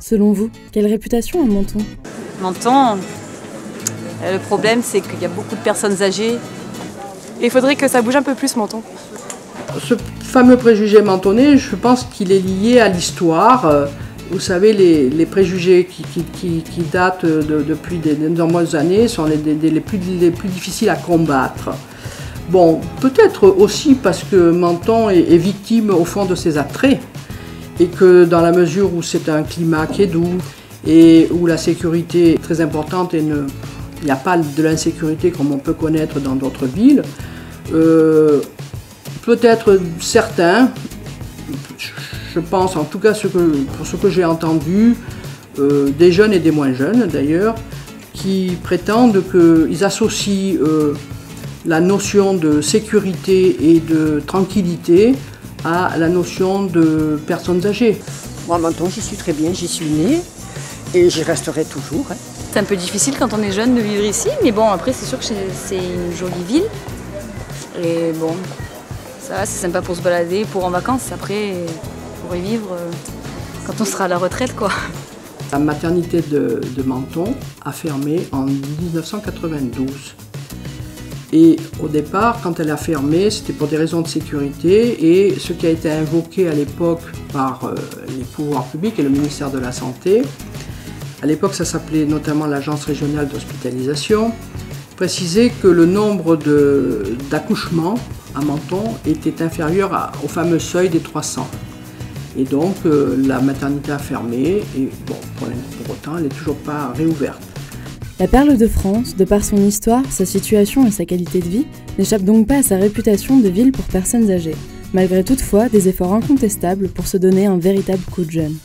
Selon vous, quelle réputation a Menton? Menton, le problème c'est qu'il y a beaucoup de personnes âgées. Et il faudrait que ça bouge un peu plus, Menton. Ce fameux préjugé mentonais, je pense qu'il est lié à l'histoire. Vous savez, les préjugés qui datent depuis de nombreuses années sont les plus difficiles à combattre. Bon, peut-être aussi parce que Menton est victime au fond de ses attraits et que dans la mesure où c'est un climat qui est doux et où la sécurité est très importante et il n'y a pas de l'insécurité comme on peut connaître dans d'autres villes, peut-être certains, je pense en tout cas pour ce que j'ai entendu, des jeunes et des moins jeunes d'ailleurs, qui prétendent qu'ils associent la notion de sécurité et de tranquillité à la notion de personnes âgées. Moi, Menton, j'y suis très bien, j'y suis née et j'y resterai toujours. Hein. C'est un peu difficile quand on est jeune de vivre ici, mais bon, après c'est sûr que c'est une jolie ville. Et bon, ça va, c'est sympa pour se balader, pour en vacances. Après, pour y vivre quand on sera à la retraite, quoi. La maternité de Menton a fermé en 1992. Et au départ, quand elle a fermé, c'était pour des raisons de sécurité et ce qui a été invoqué à l'époque par les pouvoirs publics et le ministère de la Santé, à l'époque ça s'appelait notamment l'Agence régionale d'hospitalisation, précisait que le nombre d'accouchements à Menton était inférieur au fameux seuil des 300. Et donc la maternité a fermé et bon, pour autant elle n'est toujours pas réouverte. La perle de France, de par son histoire, sa situation et sa qualité de vie, n'échappe donc pas à sa réputation de ville pour personnes âgées, malgré toutefois des efforts incontestables pour se donner un véritable coup de jeune.